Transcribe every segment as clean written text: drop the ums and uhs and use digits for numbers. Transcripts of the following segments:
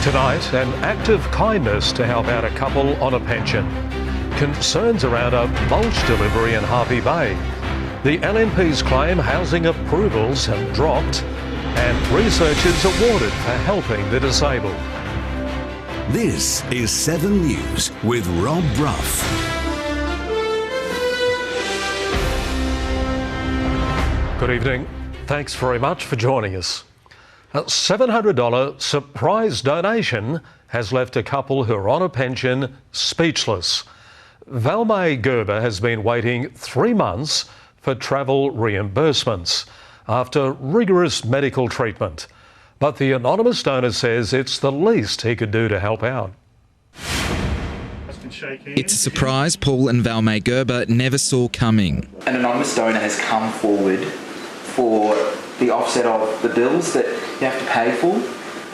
Tonight, an act of kindness to help out a couple on a pension. Concerns around a mulch delivery in Hervey Bay. The LNP's claim housing approvals have dropped, and researchers awarded for helping the disabled. This is 7 News with Rob Brough. Good evening. Thanks very much for joining us. A $700 surprise donation has left a couple who are on a pension speechless. Valmay Gerber has been waiting 3 months for travel reimbursements after rigorous medical treatment. But the anonymous donor says it's the least he could do to help out. It's a surprise Paul and Valmay Gerber never saw coming. An anonymous donor has come forward for the offset of the bills that you have to pay for.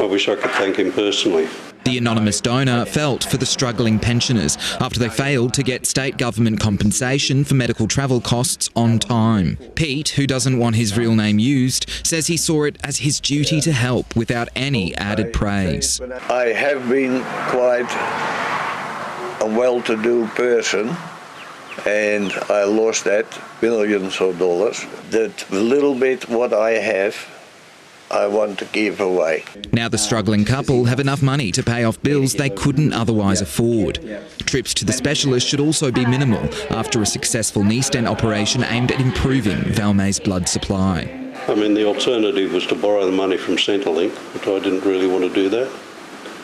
I wish I could thank him personally. The anonymous donor felt for the struggling pensioners after they failed to get state government compensation for medical travel costs on time. Pete, who doesn't want his real name used, says he saw it as his duty to help without any added praise. I have been quite a well-to-do person, and I lost that millions of dollars. That little bit what I have, I want to give away. Now the struggling couple have enough money to pay off bills they couldn't otherwise afford. Trips to the specialist should also be minimal after a successful knee stent operation aimed at improving Valmay's blood supply. I mean, the alternative was to borrow the money from Centrelink, but I didn't really want to do that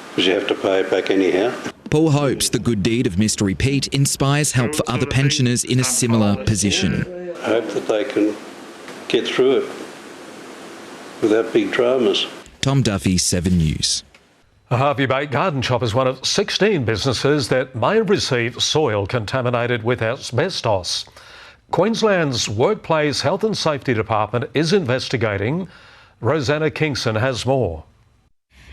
because you have to pay it back anyhow. Paul hopes the good deed of Mystery Pete inspires help for other pensioners in a similar position. I hope that they can get through it without big dramas. Tom Duffy, 7 News. A Hervey Bay garden shop is one of 16 businesses that may have received soil contaminated with asbestos. Queensland's Workplace Health and Safety Department is investigating. Rosanna Kingston has more.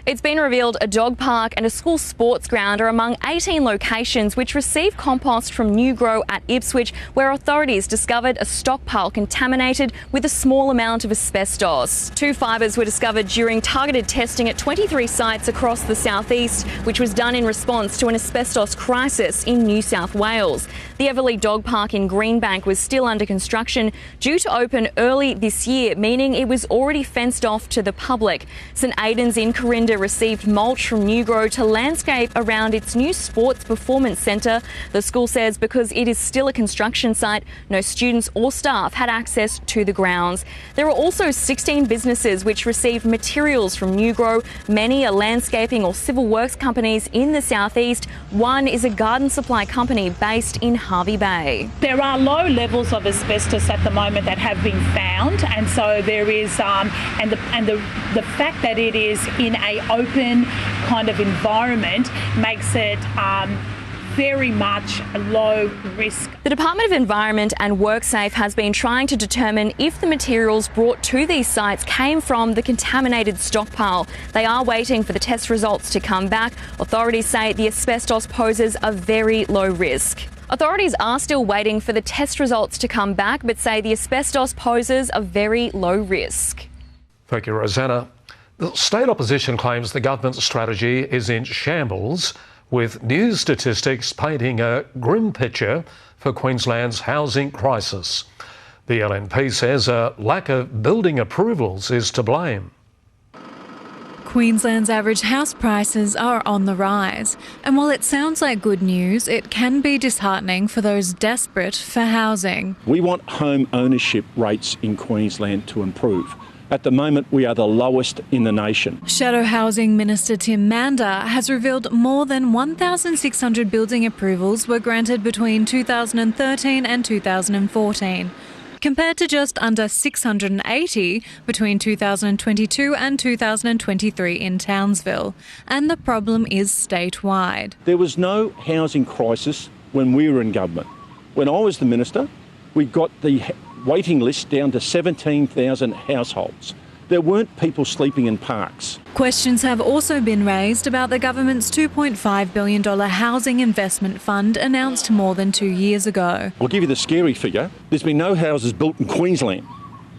It's been revealed a dog park and a school sports ground are among 18 locations which receive compost from New Grow at Ipswich, where authorities discovered a stockpile contaminated with a small amount of asbestos. 2 fibres were discovered during targeted testing at 23 sites across the southeast, which was done in response to an asbestos crisis in New South Wales. The Everleigh Dog Park in Greenbank was still under construction, due to open early this year, meaning it was already fenced off to the public. St Aidan's in Corinda received mulch from New Grow to landscape around its new sports performance centre. The school says because it is still a construction site, no students or staff had access to the grounds. There are also 16 businesses which received materials from New Grow. Many are landscaping or civil works companies in the southeast. One is a garden supply company based in Hervey Bay. There are low levels of asbestos at the moment that have been found, and so there is the fact that it is in a open kind of environment makes it very much a low risk. The Department of Environment and WorkSafe has been trying to determine if the materials brought to these sites came from the contaminated stockpile. They are waiting for the test results to come back. Authorities say the asbestos poses a very low risk. Authorities are still waiting for the test results to come back, but say the asbestos poses a very low risk. Thank you, Rosanna. The state opposition claims the government's strategy is in shambles, with news statistics painting a grim picture for Queensland's housing crisis. The LNP says a lack of building approvals is to blame. Queensland's average house prices are on the rise, and while it sounds like good news, it can be disheartening for those desperate for housing. We want home ownership rates in Queensland to improve. At the moment, we are the lowest in the nation. Shadow Housing Minister Tim Mander has revealed more than 1,600 building approvals were granted between 2013 and 2014, compared to just under 680 between 2022 and 2023 in Townsville. And the problem is statewide. There was no housing crisis when we were in government. When I was the minister, we got the waiting list down to 17,000 households. There weren't people sleeping in parks. Questions have also been raised about the government's $2.5 billion housing investment fund announced more than 2 years ago. I'll give you the scary figure. There's been no houses built in Queensland,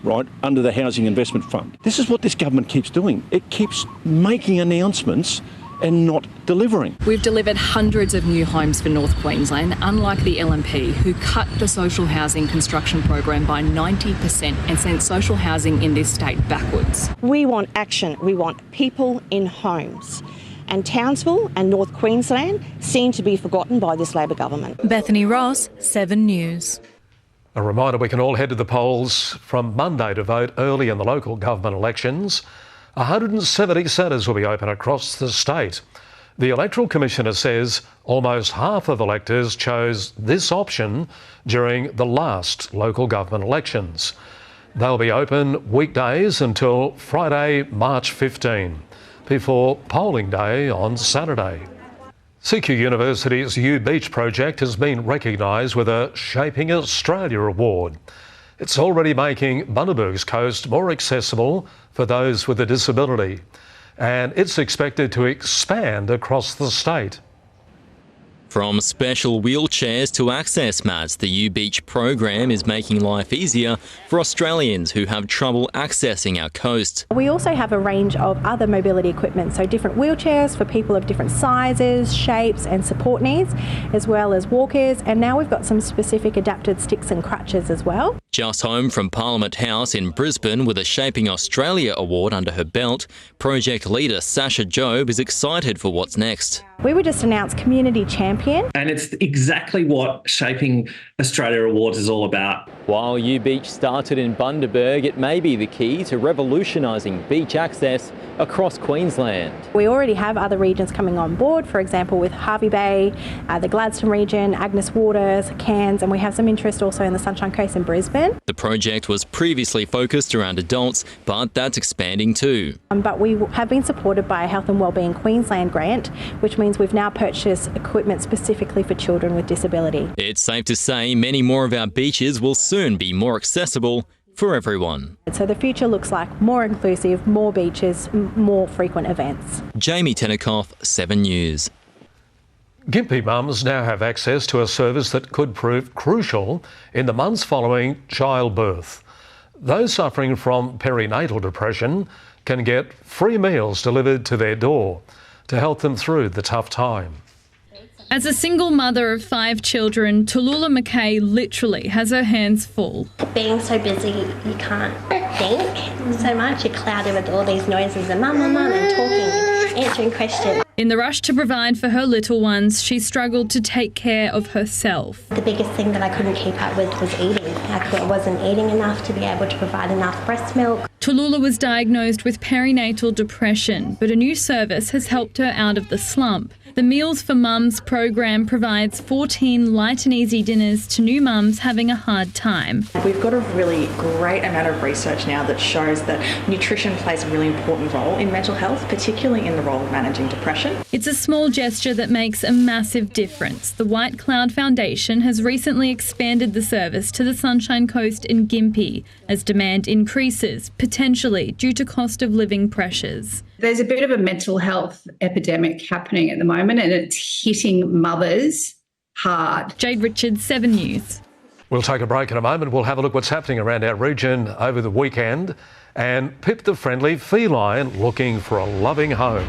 right, under the Housing Investment Fund. This is what this government keeps doing. It keeps making announcements and not delivering. We've delivered hundreds of new homes for North Queensland, unlike the LNP, who cut the social housing construction program by 90% and sent social housing in this state backwards. We want action. We want people in homes. And Townsville and North Queensland seem to be forgotten by this Labor government. Bethany Ross, 7 News. A reminder, we can all head to the polls from Monday to vote early in the local government elections. 170 centres will be open across the state. The Electoral Commissioner says almost half of electors chose this option during the last local government elections. They'll be open weekdays until Friday, March 15, before polling day on Saturday. CQ University's U Beach project has been recognised with a Shaping Australia award. It's already making Bundaberg's coast more accessible for those with a disability, and it's expected to expand across the state. From special wheelchairs to access mats, the U Beach program is making life easier for Australians who have trouble accessing our coast. We also have a range of other mobility equipment, so different wheelchairs for people of different sizes, shapes and support needs, as well as walkers, and now we've got some specific adapted sticks and crutches as well. Just home from Parliament House in Brisbane with a Shaping Australia award under her belt, project leader Sasha Jobe is excited for what's next. We were just announced Community Champion. And it's exactly what Shaping Australia Awards is all about. While U Beach started in Bundaberg, it may be the key to revolutionising beach access across Queensland. We already have other regions coming on board, for example with Hervey Bay, the Gladstone region, Agnes Waters, Cairns, and we have some interest also in the Sunshine Coast in Brisbane. The project was previously focused around adults, but that's expanding too. But we have been supported by a Health and Wellbeing Queensland grant, which means we've now purchased equipment specifically for children with disability. It's safe to say many more of our beaches will soon be more accessible for everyone. So the future looks like more inclusive, more beaches, more frequent events. Jamie Tenikoff, 7 News. Gympie mums now have access to a service that could prove crucial in the months following childbirth. Those suffering from perinatal depression can get free meals delivered to their door to help them through the tough time. As a single mother of 5 children, Tallulah McKay literally has her hands full. Being so busy, you can't think so much. You're clouded with all these noises and mum, and talking and answering questions. In the rush to provide for her little ones, she struggled to take care of herself. The biggest thing that I couldn't keep up with was eating. I wasn't eating enough to be able to provide enough breast milk. Tallulah was diagnosed with perinatal depression, but a new service has helped her out of the slump. The Meals for Mums program provides 14 light and easy dinners to new mums having a hard time. We've got a really great amount of research now that shows that nutrition plays a really important role in mental health, particularly in the role of managing depression. It's a small gesture that makes a massive difference. The White Cloud Foundation has recently expanded the service to the Sunshine Coast in Gympie as demand increases, potentially due to cost of living pressures. There's a bit of a mental health epidemic happening at the moment and it's hitting mothers hard. Jade Richards, 7 News. We'll take a break in a moment. We'll have a look what's happening around our region over the weekend. And Pip the friendly feline looking for a loving home.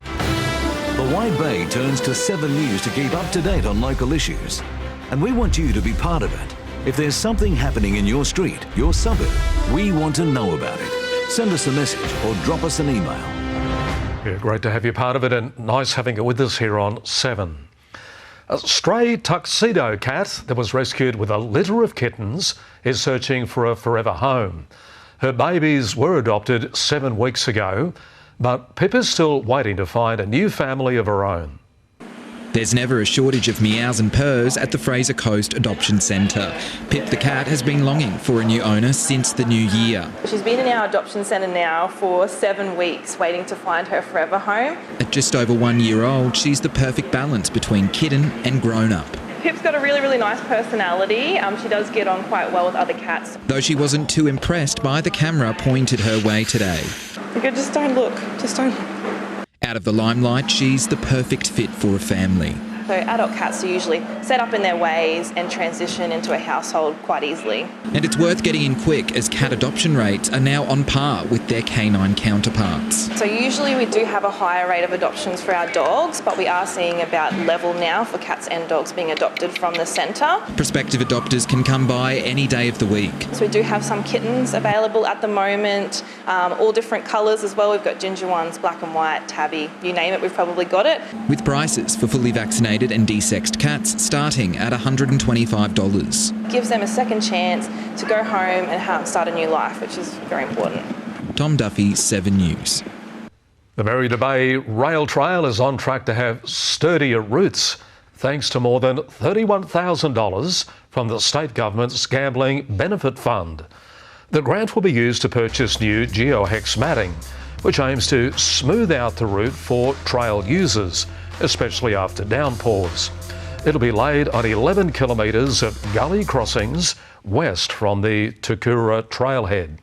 The Wide Bay turns to 7 News to keep up to date on local issues. And we want you to be part of it. If there's something happening in your street, your suburb, we want to know about it. Send us a message or drop us an email. Yeah, great to have you part of it and nice having it with us here on 7. A stray tuxedo cat that was rescued with a litter of kittens is searching for a forever home. Her babies were adopted 7 weeks ago, but Pip is still waiting to find a new family of her own. There's never a shortage of meows and purrs at the Fraser Coast Adoption Centre. Pip the cat has been longing for a new owner since the new year. She's been in our adoption centre now for 7 weeks, waiting to find her forever home. At just over 1 year old, she's the perfect balance between kitten and grown-up. Pip's got a really nice personality. She does get on quite well with other cats. Though she wasn't too impressed by the camera pointed her way today. Just don't look. Just don't look. Out of the limelight, she's the perfect fit for a family. So adult cats are usually set up in their ways and transition into a household quite easily. And it's worth getting in quick as cat adoption rates are now on par with their canine counterparts. So usually we do have a higher rate of adoptions for our dogs, but we are seeing about level now for cats and dogs being adopted from the centre. Prospective adopters can come by any day of the week. So we do have some kittens available at the moment, all different colours as well. We've got ginger ones, black and white, tabby, you name it, we've probably got it. With prices for fully vaccinated and desexed cats starting at $125. Gives them a second chance to go home and start a new life, which is very important. Tom Duffy, 7 News. The Mary Debay rail trail is on track to have sturdier routes thanks to more than $31,000 from the state government's Gambling Benefit Fund. The grant will be used to purchase new geohex matting, which aims to smooth out the route for trail users, especially after downpours. It'll be laid on 11 kilometres of gully crossings west from the Tukura trailhead.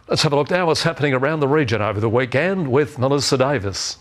Let's have a look now what's happening around the region over the weekend with Melissa Davis.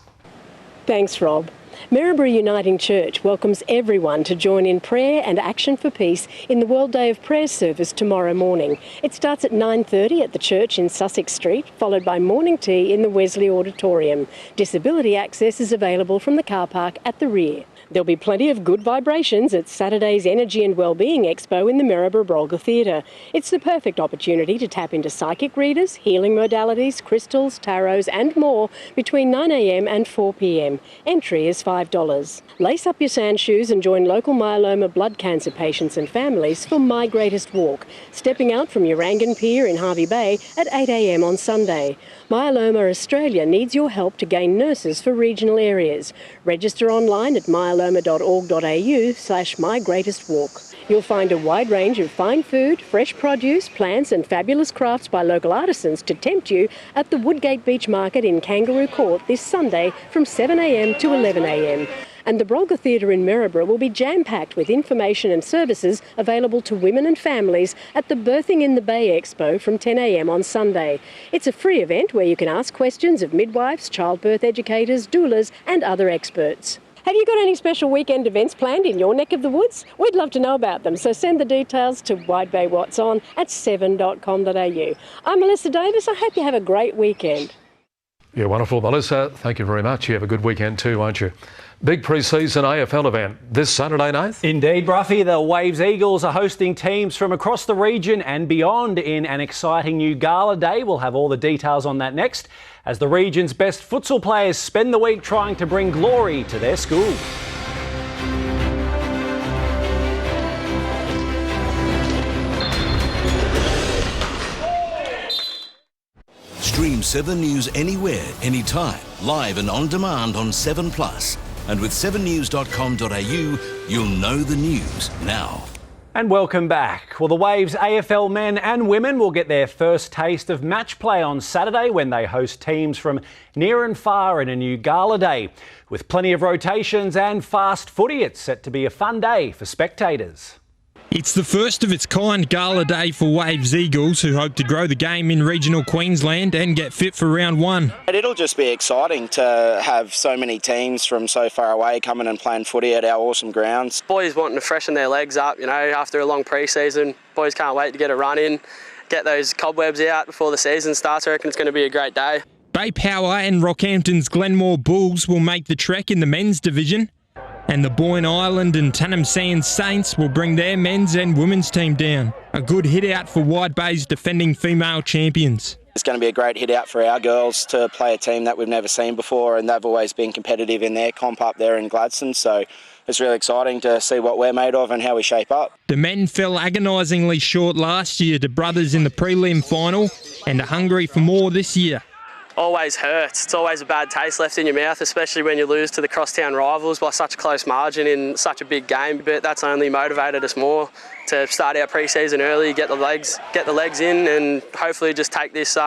Thanks, Rob. Maryborough Uniting Church welcomes everyone to join in prayer and action for peace in the World Day of Prayer service tomorrow morning. It starts at 9:30 at the church in Sussex Street, followed by morning tea in the Wesley Auditorium. Disability access is available from the car park at the rear. There'll be plenty of good vibrations at Saturday's Energy and Wellbeing Expo in the Maryborough Brough Theatre. It's the perfect opportunity to tap into psychic readers, healing modalities, crystals, tarots and more between 9 a.m. and 4 p.m. Entry is $5. Lace up your sand shoes and join local myeloma blood cancer patients and families for My Greatest Walk, stepping out from Urangan Pier in Harvey Bay at 8 a.m. on Sunday. Myeloma Australia needs your help to gain nurses for regional areas. Register online at myeloma.org.au/mygreatestwalk. You'll find a wide range of fine food, fresh produce, plants and fabulous crafts by local artisans to tempt you at the Woodgate Beach Market in Kangaroo Court this Sunday from 7 a.m. to 11 a.m. And the Brough Theatre in Maryborough will be jam-packed with information and services available to women and families at the Birthing in the Bay Expo from 10 a.m. on Sunday. It's a free event where you can ask questions of midwives, childbirth educators, doulas and other experts. Have you got any special weekend events planned in your neck of the woods? We'd love to know about them, so send the details to widebaywhatson@7.com.au. I'm Melissa Davis. I hope you have a great weekend. Yeah, wonderful, Melissa. Thank you very much. You have a good weekend too, won't you? Big pre-season AFL event this Saturday night. Indeed, Brough. The Waves Eagles are hosting teams from across the region and beyond in an exciting new gala day. We'll have all the details on that next as the region's best futsal players spend the week trying to bring glory to their school. Stream 7 News anywhere, anytime, live and on demand on 7plus. And with 7news.com.au, you'll know the news now. And welcome back. Well, the Waves AFL men and women will get their first taste of match play on Saturday when they host teams from near and far in a new gala day. With plenty of rotations and fast footy, it's set to be a fun day for spectators. It's the first of its kind gala day for Waves Eagles, who hope to grow the game in regional Queensland and get fit for round one. It'll just be exciting to have so many teams from so far away coming and playing footy at our awesome grounds. Boys wanting to freshen their legs up, after a long pre-season. Boys can't wait to get a run in, get those cobwebs out before the season starts. I reckon it's going to be a great day. Bay Power and Rockhampton's Glenmore Bulls will make the trek in the men's division. And the Boyne Island and Tannum Sands Saints will bring their men's and women's team down. A good hit out for Wide Bay's defending female champions. It's going to be a great hit out for our girls to play a team that we've never seen before, and they've always been competitive in their comp up there in Gladstone, so it's really exciting to see what we're made of and how we shape up. The men fell agonisingly short last year to Brothers in the prelim final and are hungry for more this year. Always hurts. It's always a bad taste left in your mouth, especially when you lose to the crosstown rivals by such a close margin in such a big game. But that's only motivated us more to start our pre-season early, get the legs in, and hopefully just take this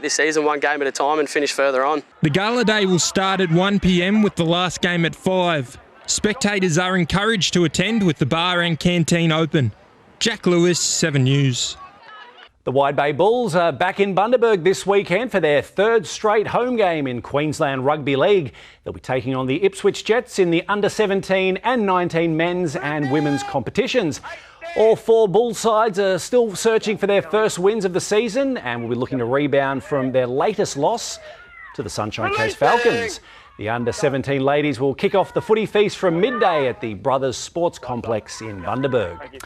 season one game at a time and finish further on. The gala day will start at 1 p.m. with the last game at 5. Spectators are encouraged to attend with the bar and canteen open. Jack Lewis, 7 News. The Wide Bay Bulls are back in Bundaberg this weekend for their third straight home game in Queensland Rugby League. They'll be taking on the Ipswich Jets in the under-17 and 19 men's and women's competitions. All four Bull sides are still searching for their first wins of the season and will be looking to rebound from their latest loss to the Sunshine Coast Falcons. The under-17 ladies will kick off the footy feast from midday at the Brothers Sports Complex in Bundaberg.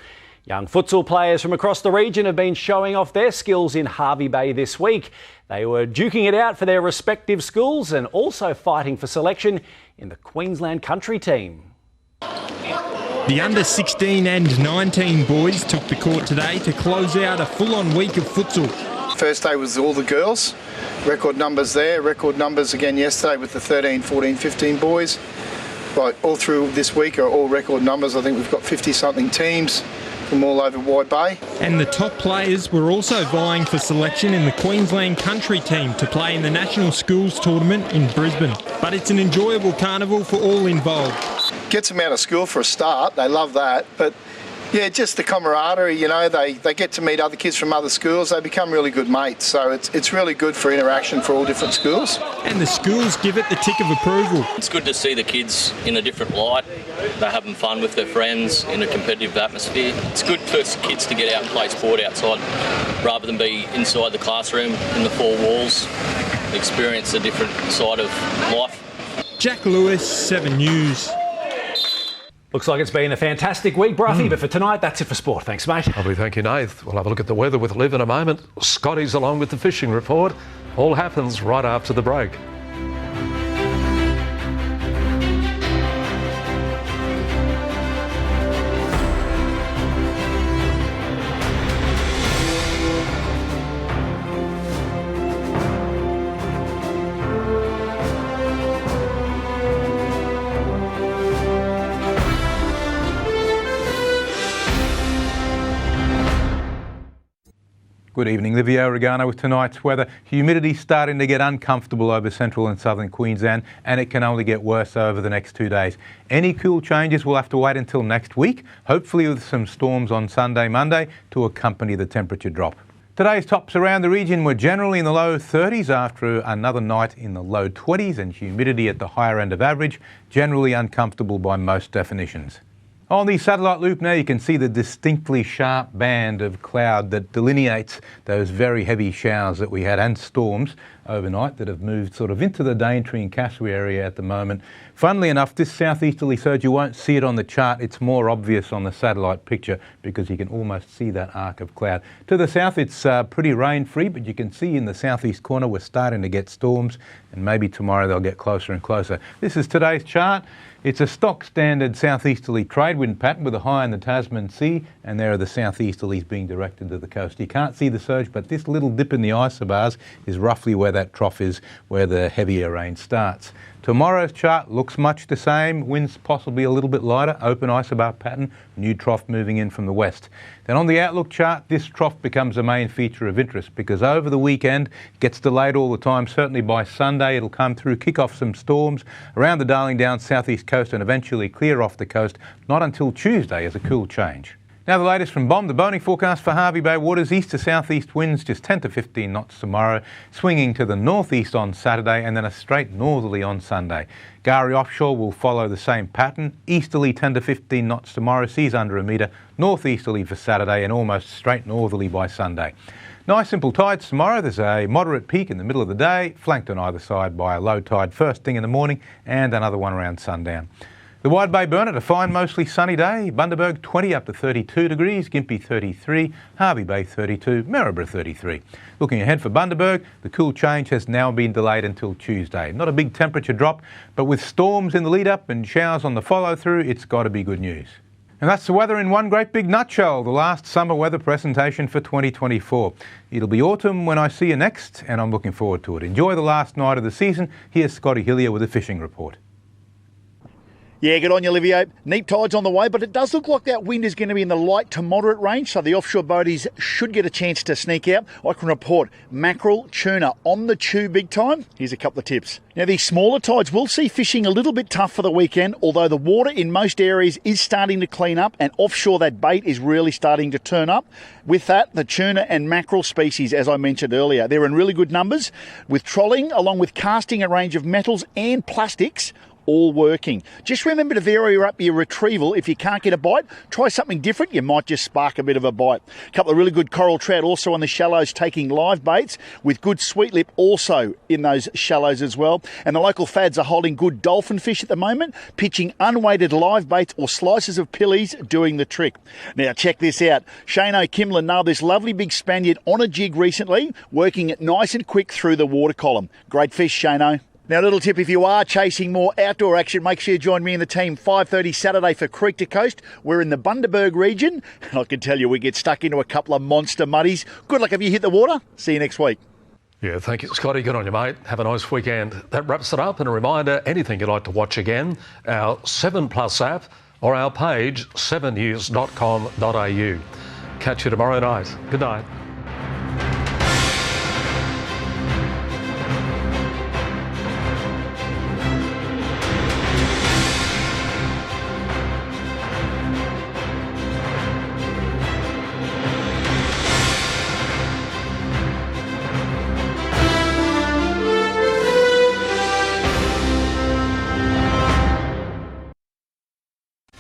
Young futsal players from across the region have been showing off their skills in Hervey Bay this week. They were duking it out for their respective schools and also fighting for selection in the Queensland country team. The under-16 and 19 boys took the court today to close out a full-on week of futsal. First day was all the girls, record numbers there, record numbers again yesterday with the 13, 14, 15 boys. Right, all through this week are all record numbers. I think we've got 50-something teams from all over Wide Bay. And the top players were also vying for selection in the Queensland country team to play in the National Schools Tournament in Brisbane. But it's an enjoyable carnival for all involved. Gets them out of school for a start, they love that, but yeah, just the camaraderie, you know, they get to meet other kids from other schools, they become really good mates, so it's really good for interaction for all different schools. And the schools give it the tick of approval. It's good to see the kids in a different light. They're having fun with their friends in a competitive atmosphere. It's good for kids to get out and play sport outside rather than be inside the classroom in the four walls, experience a different side of life. Jack Lewis, 7 News. Looks like it's been a fantastic week, Brough, but for tonight, that's it for sport. Thanks, mate. Lovely, thank you, Nath. We'll have a look at the weather with Liv in a moment. Scotty's along with the fishing report. All happens right after the break. Good evening, Livio, Regano with tonight's weather. Humidity starting to get uncomfortable over central and southern Queensland, and it can only get worse over the next 2 days. Any cool changes will have to wait until next week, hopefully with some storms on Sunday, Monday to accompany the temperature drop. Today's tops around the region were generally in the low 30s after another night in the low 20s, and humidity at the higher end of average, generally uncomfortable by most definitions. On the satellite loop now you can see the distinctly sharp band of cloud that delineates those very heavy showers that we had and storms overnight that have moved sort of into the Daintree and Cassowary area at the moment. Funnily enough, this southeasterly surge, you won't see it on the chart. It's more obvious on the satellite picture because you can almost see that arc of cloud. To the south it's pretty rain-free, but you can see in the southeast corner we're starting to get storms, and maybe tomorrow they'll get closer and closer. This is today's chart. It's a stock standard southeasterly trade wind pattern with a high in the Tasman Sea, and there are the southeasterlies being directed to the coast. You can't see the surge, but this little dip in the isobars is roughly where that trough is, where the heavier rain starts. Tomorrow's chart looks much the same, winds possibly a little bit lighter, open isobar pattern, new trough moving in from the west. Then on the outlook chart, this trough becomes a main feature of interest because over the weekend, it gets delayed all the time. Certainly by Sunday it'll come through, kick off some storms around the Darling Downs southeast coast and eventually clear off the coast, not until Tuesday as a cool change. Now the latest from BOM, the boating forecast for Hervey Bay waters, east to southeast winds just 10 to 15 knots tomorrow, swinging to the northeast on Saturday and then a straight northerly on Sunday. Gari offshore will follow the same pattern, easterly 10 to 15 knots tomorrow, seas under a metre, northeasterly for Saturday and almost straight northerly by Sunday. Nice simple tides tomorrow. There's a moderate peak in the middle of the day, flanked on either side by a low tide first thing in the morning and another one around sundown. The Wide Bay Burnett, a fine, mostly sunny day. Bundaberg 20 up to 32 degrees, Gympie 33, Hervey Bay 32, Maryborough 33. Looking ahead for Bundaberg, the cool change has now been delayed until Tuesday. Not a big temperature drop, but with storms in the lead up and showers on the follow through, it's got to be good news. And that's the weather in one great big nutshell, the last summer weather presentation for 2024. It'll be autumn when I see you next, and I'm looking forward to it. Enjoy the last night of the season. Here's Scotty Hillier with a fishing report. Yeah, good on you, Livio. Neap tides on the way, but it does look like that wind is going to be in the light to moderate range, so the offshore boaties should get a chance to sneak out. I can report mackerel, tuna on the chew big time. Here's a couple of tips. Now, these smaller tides will see fishing a little bit tough for the weekend, although the water in most areas is starting to clean up, and offshore that bait is really starting to turn up. With that, the tuna and mackerel species, as I mentioned earlier, they're in really good numbers, with trolling along with casting a range of metals and plastics all working. Just remember to vary up your retrieval. If you can't get a bite, try something different. You might just spark a bit of a bite. A couple of really good coral trout also on the shallows taking live baits, with good sweet lip also in those shallows as well. And the local fads are holding good dolphin fish at the moment, pitching unweighted live baits or slices of pillies doing the trick. Now check this out. Shane O'Kimlin nailed this lovely big Spaniard on a jig recently, working it nice and quick through the water column. Great fish, Shane-O. Now, a little tip, if you are chasing more outdoor action, make sure you join me and the team 5:30 Saturday for Creek to Coast. We're in the Bundaberg region, and I can tell you we get stuck into a couple of monster muddies. Good luck if you hit the water. See you next week. Yeah, thank you, Scotty. Good on you, mate. Have a nice weekend. That wraps it up. And a reminder, anything you'd like to watch again, our 7plus app or our page, 7news.com.au. Catch you tomorrow night. Good night.